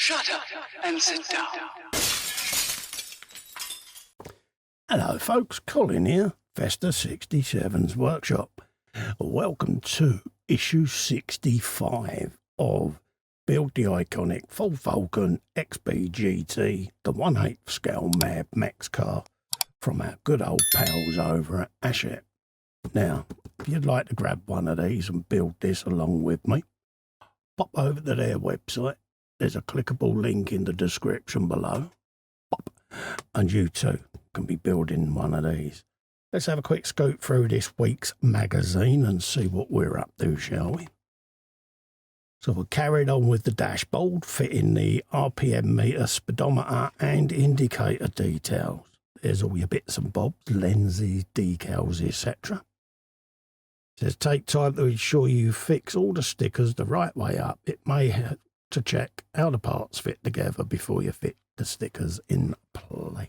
Shut up and sit down. Hello folks, Colin here, Festa 67's workshop. Welcome to issue 65 of Build the Iconic Ford Falcon XB GT, the 1/8 scale madmax car from our good old pals over at Hachette. Now, if you'd like to grab one of these and build this along with me, pop over to their website. There's a clickable link in the description below. Pop, and you too can be building one of these. Let's have a quick scope through this week's magazine and see what we're up to, shall we? So we carried on with the dashboard, fitting the RPM meter, speedometer and indicator details. There's all your bits and bobs, lenses, decals, etc. It says take time to ensure you fix all the stickers the right way up. It may have to check how the parts fit together before you fit the stickers in place.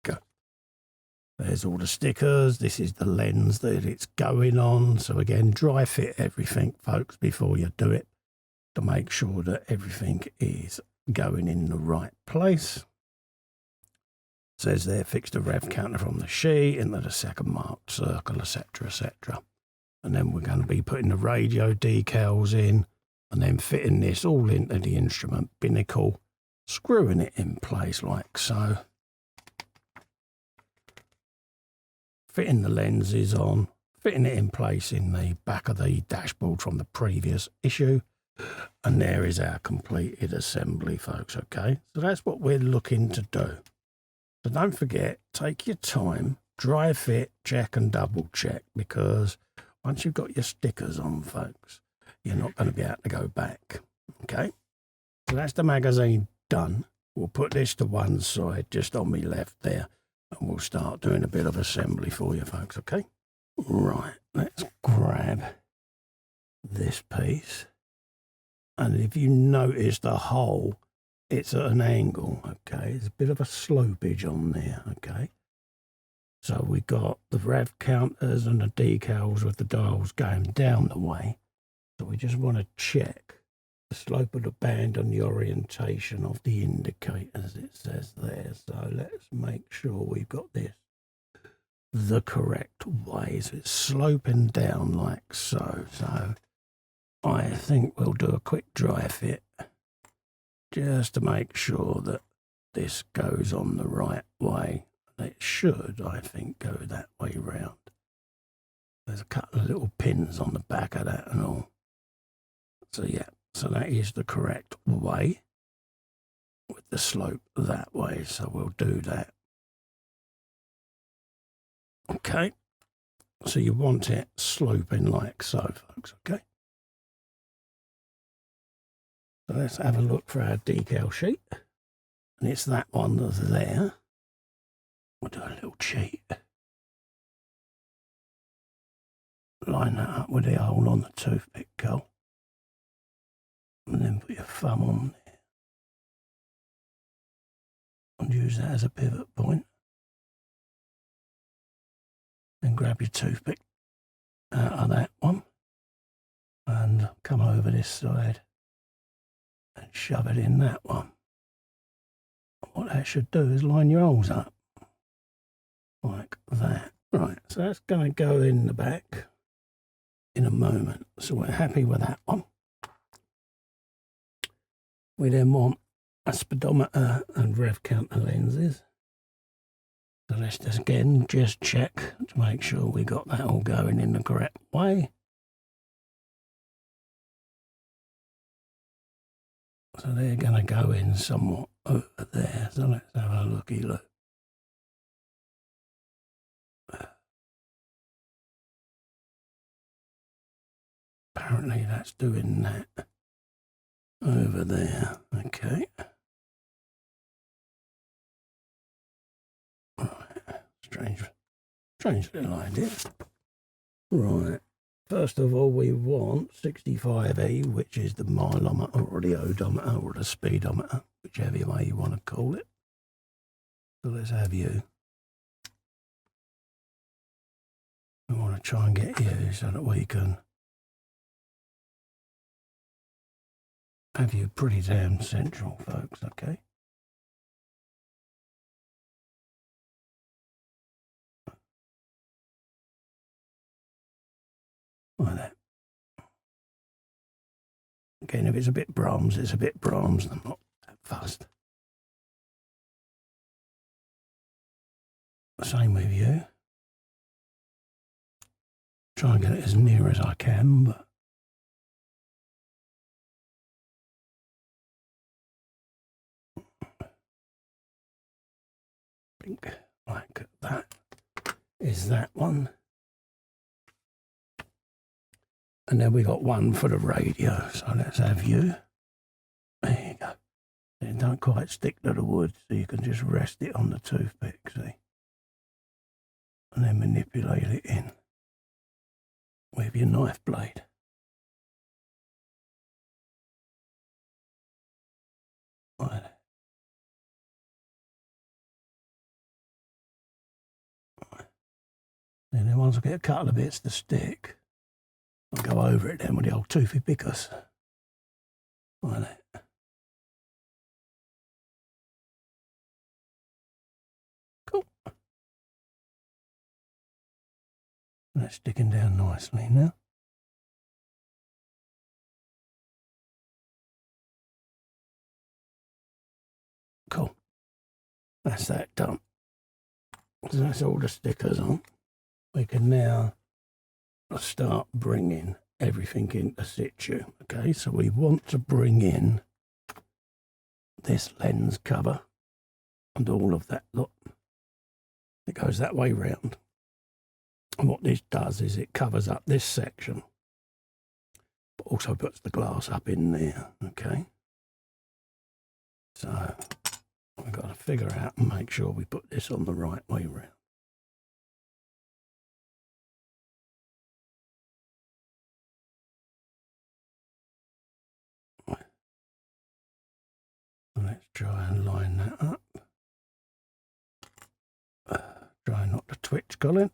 Go. There's all the stickers. This is the lens that it's going on. So again, dry fit everything, folks, before you do it to make sure that everything is going in the right place. It says there, fix the rev counter from the sheet into the second marked circle, etc., etc. And then we're going to be putting the radio decals in and then fitting this all into the instrument binnacle, screwing it in place like so. Fitting the lenses on, fitting it in place in the back of the dashboard from the previous issue. And there is our completed assembly, folks, okay? So that's what we're looking to do. So don't forget, take your time, dry fit, check and double check, because once you've got your stickers on, folks, you're not going to be able to go back, okay? So that's the magazine done. We'll put this to one side, just on my left there, and we'll start doing a bit of assembly for you, folks, okay? Right, let's grab this piece. And if you notice the hole, it's at an angle, okay? There's a bit of a slopage on there, okay? So we got the rev counters and the decals with the dials going down the way. So we just want to check the slope of the band and the orientation of the indicators, it says there. So let's make sure we've got this the correct way. So it's sloping down like so. So I think we'll do a quick dry fit just to make sure that this goes on the right way. It should, I think, go that way round. There's a couple of little pins on the back of that and all. So yeah, so that is the correct way with the slope that way. So we'll do that. Okay. So you want it sloping like so, folks, okay? So let's have a look for our decal sheet. And it's that one that's there. We'll do a little cheat. Line that up with the hole on the toothpick, Cole. And then put your thumb on there. And use that as a pivot point. Then grab your toothpick out of that one. And come over this side. And shove it in that one. What that should do is line your holes up. Like that. Right, so that's going to go in the back in a moment. So we're happy with that one. We then want a speedometer and rev counter lenses. So let's just again just check to make sure we got that all going in the correct way. So they're going to go in somewhat over there. So let's have a looky look. Apparently that's doing that over there. Okay. Right. Strange little idea. Right. First of all, we want 65E, which is the mileometer or the odometer or the speedometer, whichever way you want to call it. So let's have you. We want to try and get you so that we can have you pretty damn central, folks, okay? Like that. Again, if it's a bit Brahms, it's a bit Brahms. I'm not that fussed. Same with you. Try and get it as near as I can, but I think like that is that one. And then we got one for the radio, so let's have you. There you go. It don't quite stick to the wood, so you can just rest it on the toothpick, see? And then manipulate it in with your knife blade. Like that. And then once I get a couple of bits to stick, I'll go over it then with the old toothy pickers. Like that. Cool. That's sticking down nicely now. Cool. That's that done. So that's all the stickers on. We can now start bringing everything into situ. Okay, so we want to bring in this lens cover and all of that lot. It goes that way round. And what this does is it covers up this section, but also puts the glass up in there. Okay, so we've got to figure out and make sure we put this on the right way round. Let's try and line that up. Try not to twitch, Colin.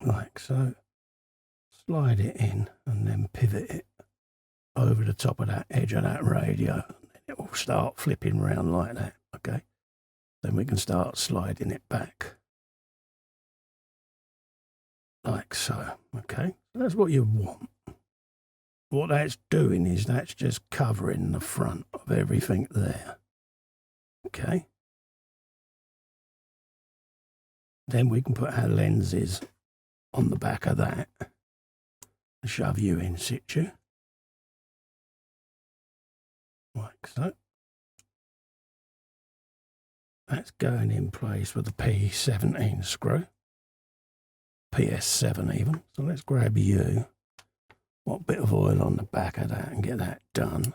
Like so. Slide it in and then pivot it over the top of that edge of that radio. And then it will start flipping round like that, okay? Then we can start sliding it back. Like so, okay? So that's what you want. What that's doing is that's just covering the front of everything there. Okay. Then we can put our lenses on the back of that and shove you in situ. Like so. That's going in place with the P17 screw. PS7 even. So let's grab you. What bit of oil on the back of that and get that done.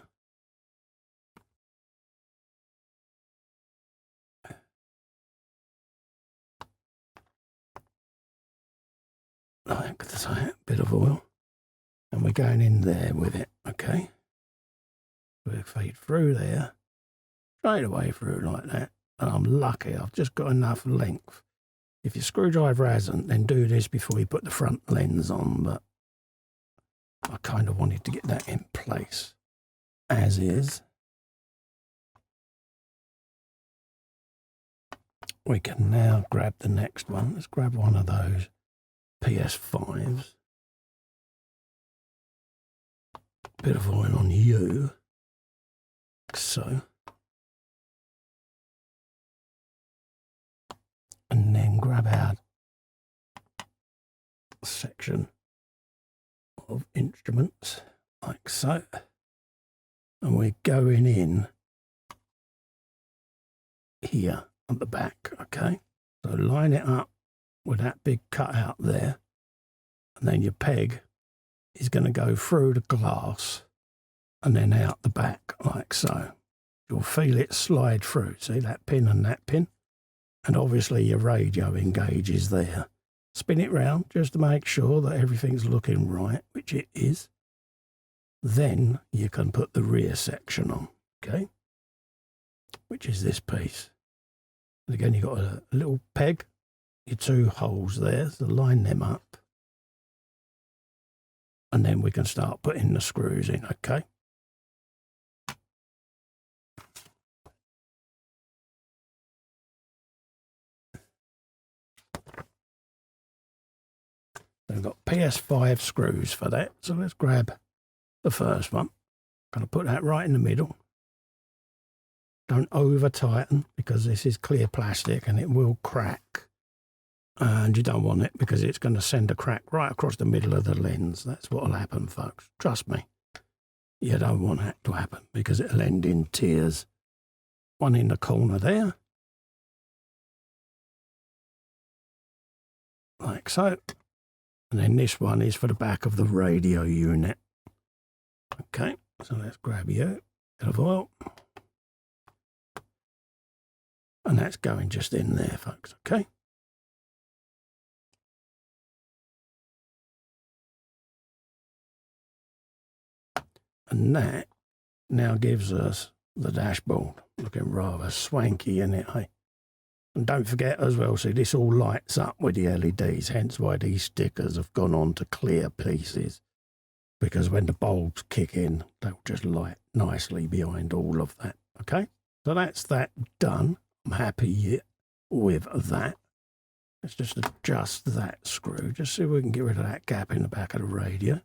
Like that, bit of oil. And we're going in there with it, okay? We'll feed through there, straight away through like that. And I'm lucky, I've just got enough length. If your screwdriver hasn't, then do this before you put the front lens on, but I kind of wanted to get that in place as is. We can now grab the next one. Let's grab one of those PS5s. Bit of oil on you, like so. And then grab out a section of instruments, like so. And we're going in here at the back, okay? So line it up with that big cutout there, and then your peg is going to go through the glass and then out the back, like so. You'll feel it slide through, see that pin and that pin? And obviously your radio engages there. Spin it round just to make sure that everything's looking right, which it is. Then you can put the rear section on, okay? Which is this piece. And again, you've got a little peg, your two holes there, so line them up. and then we can start putting the screws in, okay? We've got PS5 screws for that, so let's grab the first one. Going to put that right in the middle. Don't over tighten because this is clear plastic and it will crack. And you don't want it because it's going to send a crack right across the middle of the lens. That's what will happen, folks. Trust me. You don't want that to happen because it'll end in tears. One in the corner there. Like so. And then this one is for the back of the radio unit. Okay, so let's grab you, bit of oil. And that's going just in there, folks, okay? And that now gives us the dashboard. Looking rather swanky, isn't it, eh? And don't forget as well, see, this all lights up with the LEDs, hence why these stickers have gone on to clear pieces. Because when the bulbs kick in, they'll just light nicely behind all of that, okay? So that's that done. I'm happy with that. Let's just adjust that screw, just so we can get rid of that gap in the back of the radio.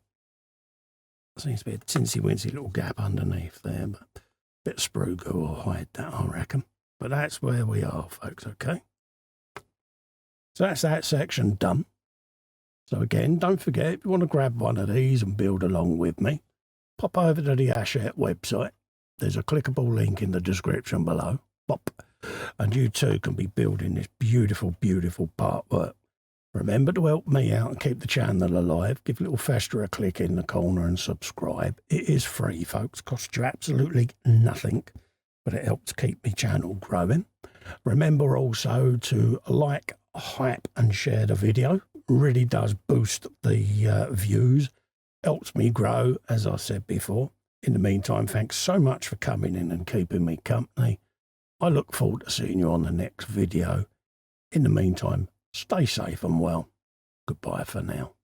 Seems to be a tinsy-wincy little gap underneath there, but a bit of sprue glue will hide that, I reckon. But that's where we are, folks, okay? So that's that section done. So again, don't forget, if you want to grab one of these and build along with me, pop over to the Hachette website. There's a clickable link in the description below. Pop. And you too can be building this beautiful, beautiful Partwork. Remember to help me out and keep the channel alive. Give little Fester a click in the corner and subscribe. It is free, folks. Costs you absolutely nothing, but it helps keep my channel growing. Remember also to like, hype and share the video. Really does boost the views. Helps me grow, as I said before. In the meantime, thanks so much for coming in and keeping me company. I look forward to seeing you on the next video. In the meantime, stay safe and well. Goodbye for now.